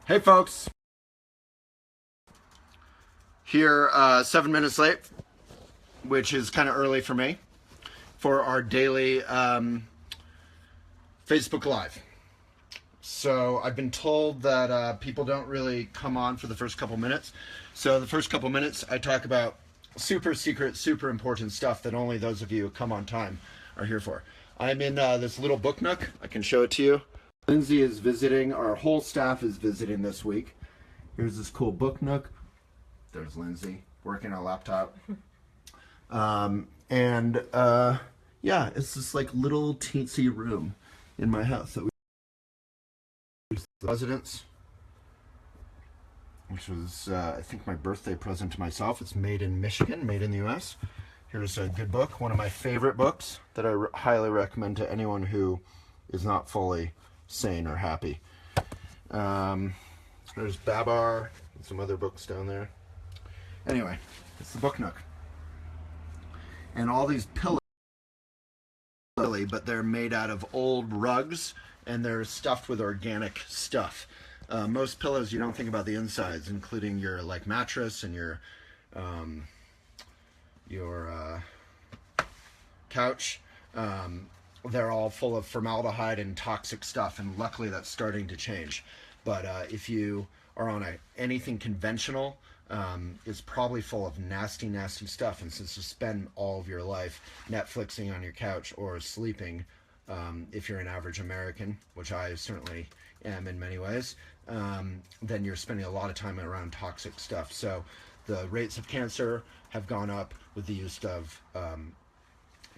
Hey folks, here 7 minutes late, which is kind of early for me, for our daily Facebook Live. So I've been told that people don't really come on for the first couple minutes. So the first couple minutes I talk about super secret, super important stuff that only those of you who come on time are here for. I'm in this little book nook. I can show it to you. Lindsay is visiting. Our whole staff is visiting this week. Here's this cool book nook. There's Lindsay working on a laptop. Yeah, it's this like little teensy room in my house that we residence, which was I think my birthday present to myself. It's made in Michigan, made in the U.S. Here's a good book, one of my favorite books that I highly recommend to anyone who is not fully sane or happy. There's Babar and some other books down there. Anyway, it's the book nook. And all these pillows, but they're made out of old rugs and they're stuffed with organic stuff. Most pillows, you don't think about the insides, including your like mattress and your couch. They're all full of formaldehyde and toxic stuff, and luckily that's starting to change. But if you are on anything conventional, is probably full of nasty, nasty stuff. And since you spend all of your life Netflixing on your couch or sleeping, if you're an average American, which I certainly am in many ways, then you're spending a lot of time around toxic stuff. So the rates of cancer have gone up with the use of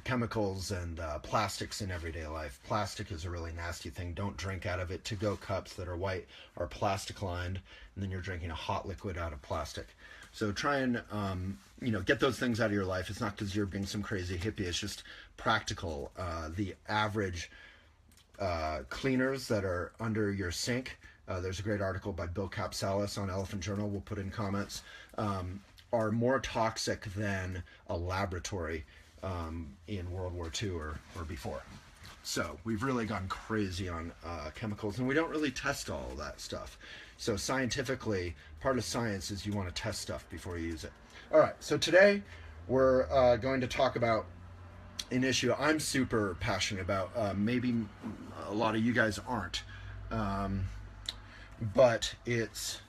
chemicals and plastics in everyday life. Plastic is a really nasty thing. Don't drink out of it. To-go cups that are white are plastic lined, and then you're drinking a hot liquid out of plastic. So try and get those things out of your life. It's not because you're being some crazy hippie. It's just practical. The average cleaners that are under your sink, there's a great article by Bill Capsalis on Elephant Journal, we'll put in comments, are more toxic than a laboratory in World War II or before. So we've really gone crazy on chemicals, and we don't really test all of that stuff. So scientifically, part of science is you want to test stuff before you use it. All right, so today we're going to talk about an issue I'm super passionate about. Maybe a lot of you guys aren't. But it's,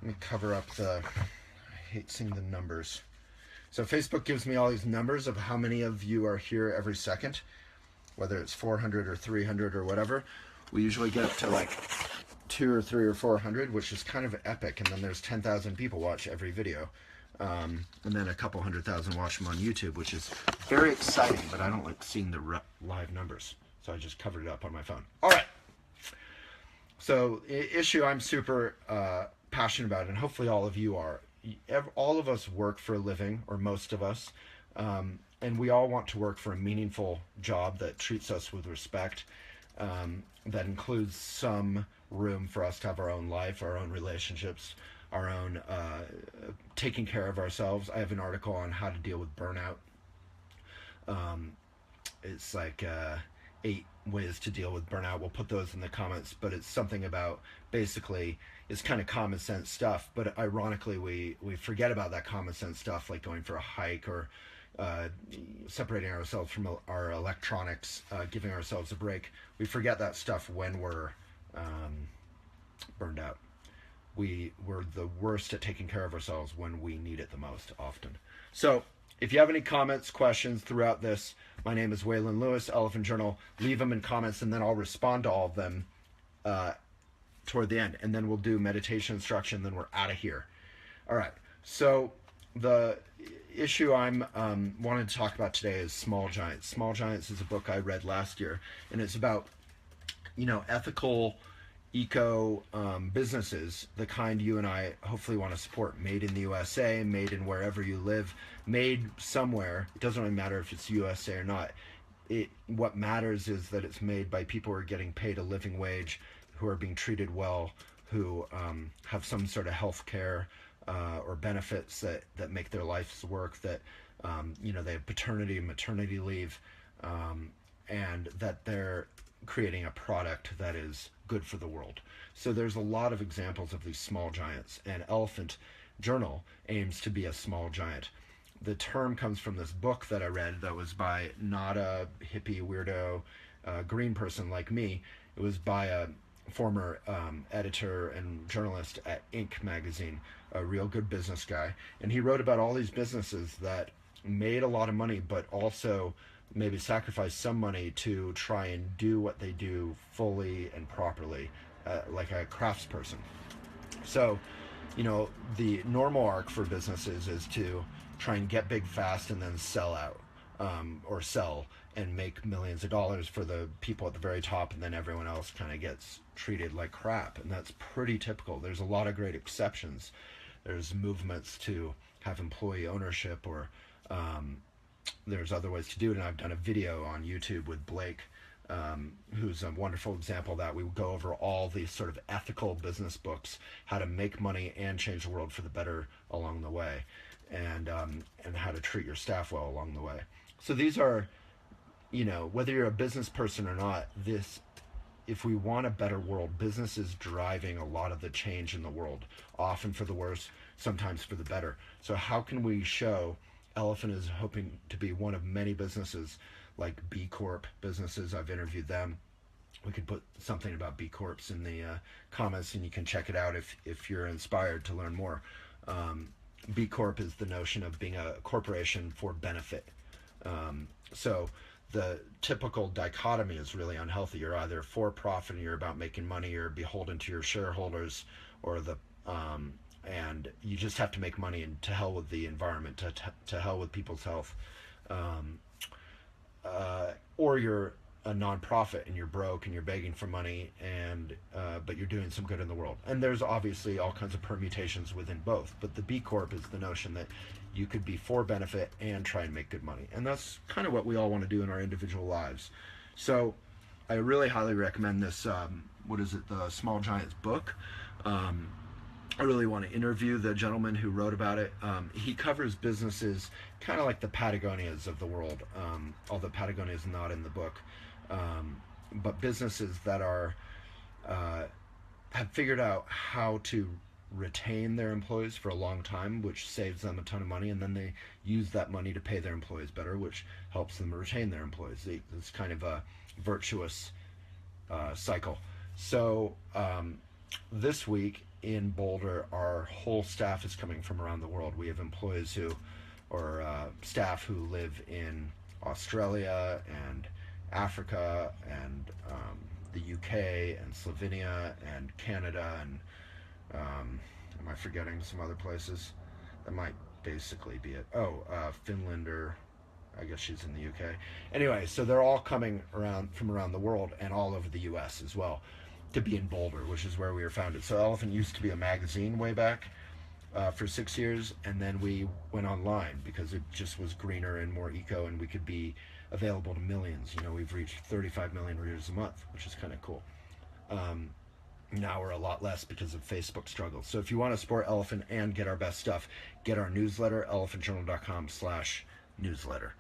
let me cover up I hate seeing the numbers. So Facebook gives me all these numbers of how many of you are here every second, whether it's 400 or 300 or whatever. We usually get up to like 2 or 3 or 400, which is kind of epic. And then there's 10,000 people watch every video. And then a couple 100,000 watch them on YouTube, which is very exciting, but I don't like seeing the live numbers. So I just covered it up on my phone. All right. So issue I'm super passionate about, and hopefully all of you are. All of us work for a living, or most of us, and we all want to work for a meaningful job that treats us with respect, that includes some room for us to have our own life, our own relationships, our own taking care of ourselves. I have an article on how to deal with burnout. It's like 8 ways to deal with burnout. We'll put those in the comments, but it's something about, basically, it's kind of common sense stuff, but ironically we forget about that common sense stuff, like going for a hike or separating ourselves from our electronics, giving ourselves a break. We forget that stuff when we're burned out. We're the worst at taking care of ourselves when we need it the most often. So if you have any comments, questions throughout this, my name is Waylon Lewis, Elephant Journal. Leave them in comments, and then I'll respond to all of them toward the end. And then we'll do meditation instruction, then we're out of here. All right. So the issue I'm wanting to talk about today is Small Giants. Small Giants is a book I read last year, and it's about, ethical eco businesses, the kind you and I hopefully want to support, made in the USA, made in wherever you live, made somewhere. It doesn't really matter if it's USA or not. What matters is that it's made by people who are getting paid a living wage, who are being treated well, who have some sort of health care or benefits that make their lives work, that they have paternity and maternity leave, and that they're creating a product that is good for the world. So there's a lot of examples of these small giants, and Elephant Journal aims to be a small giant. The term comes from this book that I read that was by not a hippie weirdo green person like me. It was by a former editor and journalist at Inc. magazine, a real good business guy. And he wrote about all these businesses that made a lot of money, but also maybe sacrificed some money to try and do what they do fully and properly, like a craftsperson. So, the normal arc for businesses is to try and get big fast and then sell out, or sell and make millions of dollars for the people at the very top, and then everyone else kind of gets treated like crap. And that's pretty typical. There's a lot of great exceptions. There's movements to have employee ownership, or there's other ways to do it. And I've done a video on YouTube with Blake, who's a wonderful example of that. We go over all these sort of ethical business books, how to make money and change the world for the better along the way, and how to treat your staff well along the way. So these are, whether you're a business person or not, if we want a better world, business is driving a lot of the change in the world, often for the worse, sometimes for the better. So how can we show Elephant is hoping to be one of many businesses, like B Corp businesses. I've interviewed them. We could put something about B Corps in the comments, and you can check it out if you're inspired to learn more. B Corp is the notion of being a corporation for benefit. So the typical dichotomy is really unhealthy. You're either for profit and you're about making money, you're beholden to your shareholders, or and you just have to make money, and to hell with the environment, to hell with people's health. Or you're a nonprofit and you're broke and you're begging for money, and but you're doing some good in the world. And there's obviously all kinds of permutations within both, but the B Corp is the notion that you could be for benefit and try and make good money. And that's kind of what we all want to do in our individual lives. So I really highly recommend this, the Small Giants book. I really want to interview the gentleman who wrote about it. He covers businesses kind of like the Patagonias of the world, although Patagonia is not in the book, but businesses that have figured out how to retain their employees for a long time, which saves them a ton of money, and then they use that money to pay their employees better, which helps them retain their employees. It's kind of a virtuous cycle. So this week in Boulder, our whole staff is coming from around the world. We have employees or staff who live in Australia and Africa and the UK and Slovenia and Canada and am I forgetting some other places? That might basically be it. Finland, or I guess she's in the UK. Anyway, so they're all coming from around the world and all over the US as well, to be in Boulder, which is where we were founded. So Elephant used to be a magazine way back for 6 years, and then we went online because it just was greener and more eco, and we could be available to millions. We've reached 35 million readers a month, which is kind of cool. Now we're a lot less because of Facebook struggles. So if you want to support Elephant and get our best stuff, get our newsletter, elephantjournal.com/newsletter.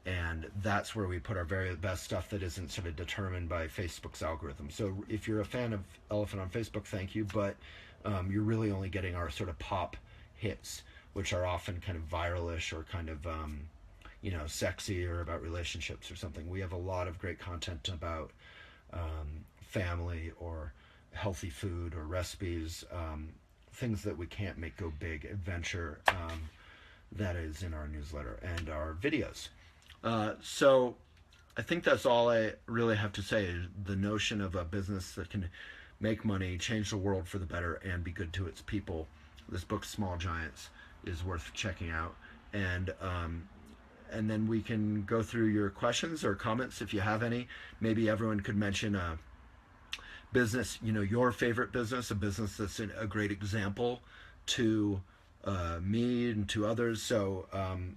And that's where we put our very best stuff that isn't sort of determined by Facebook's algorithm. So if you're a fan of Elephant on Facebook, thank you, but you're really only getting our sort of pop hits, which are often kind of viralish or kind of, sexy or about relationships or something. We have a lot of great content about family or healthy food or recipes, things that we can't make go big, adventure, that is in our newsletter and our videos. So I think that's all I really have to say. The notion of a business that can make money, change the world for the better, and be good to its people. This book, Small Giants, is worth checking out. And then we can go through your questions or comments if you have any. Maybe everyone could mention a business, your favorite business, a business that's a great example to me and to others. So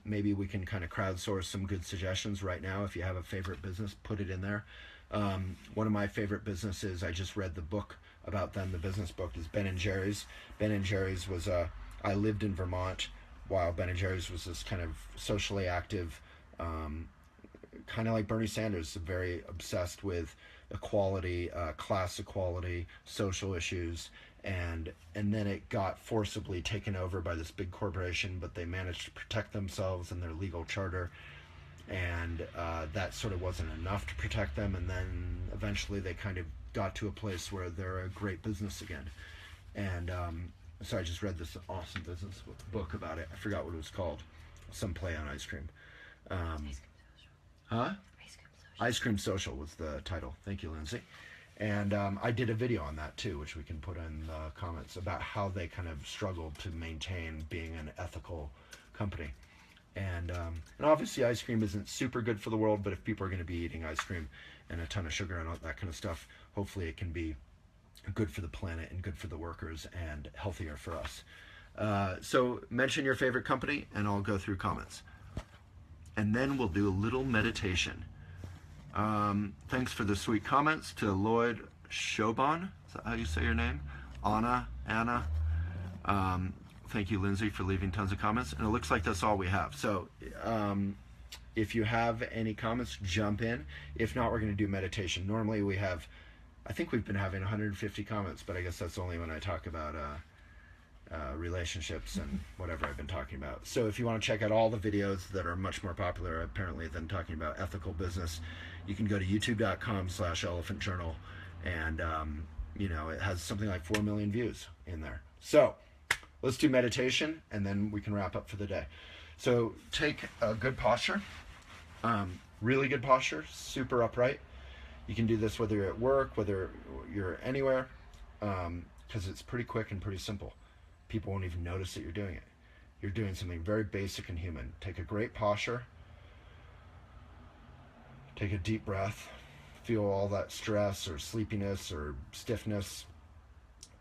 maybe we can kind of crowdsource some good suggestions right now. If you have a favorite business, put it in there. One of my favorite businesses, I just read the book about them, the business book, is Ben & Jerry's. Ben & Jerry's was I lived in Vermont while Ben & Jerry's was this kind of socially active kind of like Bernie Sanders, very obsessed with equality, class equality, social issues, and then it got forcibly taken over by this big corporation, but they managed to protect themselves in their legal charter, and that sort of wasn't enough to protect them, and then eventually they kind of got to a place where they're a great business again. And so I just read this awesome business book about it. I forgot what it was called. Some play on ice cream. Huh? Ice Cream Social was the title. Thank you, Lindsay. And I did a video on that too, which we can put in the comments, about how they kind of struggled to maintain being an ethical company. And obviously ice cream isn't super good for the world, but if people are going to be eating ice cream and a ton of sugar and all that kind of stuff, hopefully it can be good for the planet and good for the workers and healthier for us. So mention your favorite company and I'll go through comments. And then we'll do a little meditation. Thanks for the sweet comments to Lloyd Shoban. Is that how you say your name? Anna. Thank you, Lindsay, for leaving tons of comments. And it looks like that's all we have. So if you have any comments, jump in. If not, we're going to do meditation. Normally we have, I think we've been having 150 comments, but I guess that's only when I talk about relationships and whatever I've been talking about. So if you want to check out all the videos that are much more popular apparently than talking about ethical business, you can go to youtube.com/elephant journal, and it has something like 4 million views in there. So let's do meditation and then we can wrap up for the day. So take a good posture, really good posture, super upright. You can do this whether you're at work, whether you're anywhere, because it's pretty quick and pretty simple. People won't even notice that you're doing it. You're doing something very basic and human. Take a great posture. Take a deep breath. Feel all that stress or sleepiness or stiffness.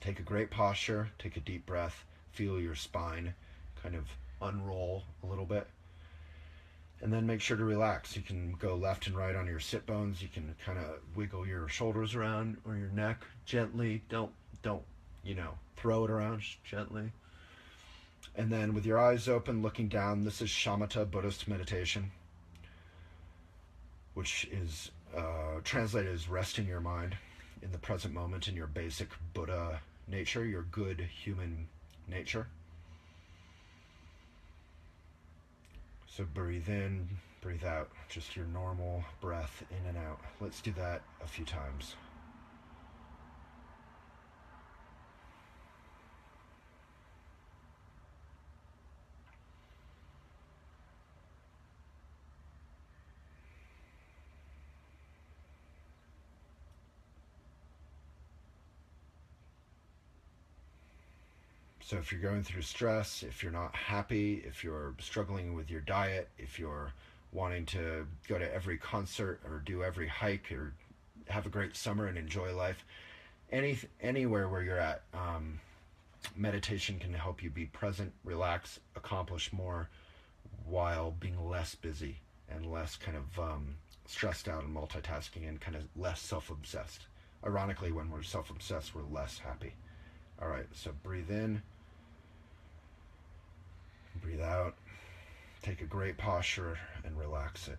Take a great posture. Take a deep breath. Feel your spine kind of unroll a little bit. And then make sure to relax. You can go left and right on your sit bones. You can kind of wiggle your shoulders around or your neck gently. Don't throw it around, just gently. And then with your eyes open, looking down, this is Shamatha Buddhist meditation, which is translated as resting your mind in the present moment in your basic Buddha nature, your good human nature. So breathe in, breathe out, just your normal breath in and out. Let's do that a few times. So if you're going through stress, if you're not happy, if you're struggling with your diet, if you're wanting to go to every concert or do every hike or have a great summer and enjoy life, anywhere where you're at, meditation can help you be present, relax, accomplish more while being less busy and less kind of stressed out and multitasking and kind of less self-obsessed. Ironically, when we're self-obsessed, we're less happy. All right, so breathe in. Breathe out. Take a great posture and relax it.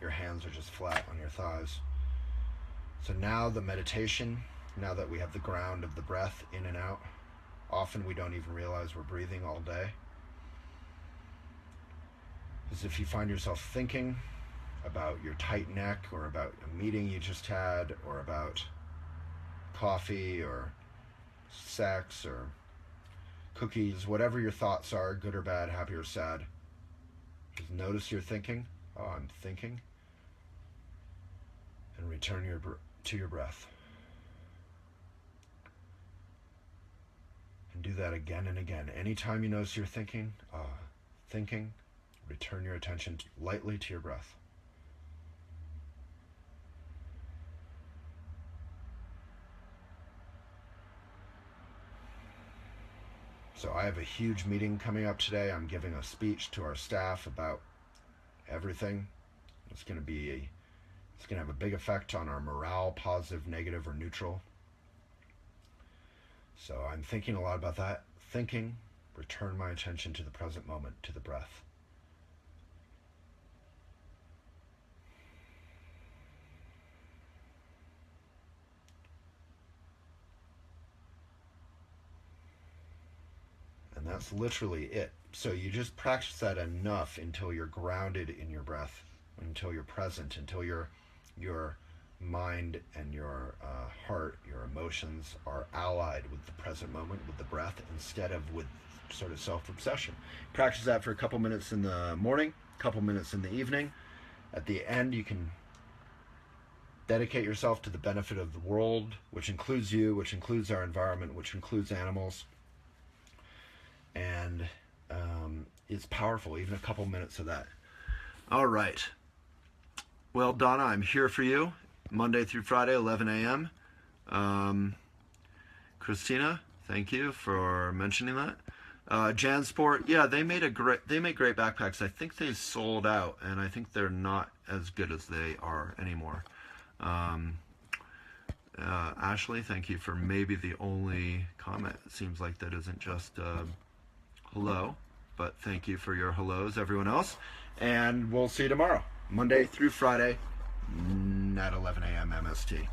Your hands are just flat on your thighs. So now the meditation, now that we have the ground of the breath in and out, often we don't even realize we're breathing all day. As if you find yourself thinking about your tight neck or about a meeting you just had or about coffee or sex or cookies, whatever your thoughts are, good or bad, happy or sad. Just notice you're thinking. Oh, I'm thinking. And return to your breath. And do that again and again. Anytime you notice you're thinking, return your attention lightly to your breath. So I have a huge meeting coming up today. I'm giving a speech to our staff about everything. It's going to have a big effect on our morale, positive, negative, or neutral. So I'm thinking a lot about that. Thinking, return my attention to the present moment, to the breath. that's literally it. So you just practice that enough until you're grounded in your breath, until you're present, until your mind and your heart, your emotions are allied with the present moment, with the breath, instead of with sort of self-obsession. Practice that for a couple minutes in the morning, a couple minutes in the evening. At the end, you can dedicate yourself to the benefit of the world, which includes you, which includes our environment, which includes animals. And it's powerful, even a couple minutes of that. All right. Well, Donna, I'm here for you Monday through Friday, 11 a.m. Christina, thank you for mentioning that. JanSport, yeah, they make great backpacks. I think they sold out, and I think they're not as good as they are anymore. Ashley, thank you for maybe the only comment. It seems like that isn't just hello, but thank you for your hellos, everyone else. And we'll see you tomorrow, Monday through Friday at 11 a.m. MST.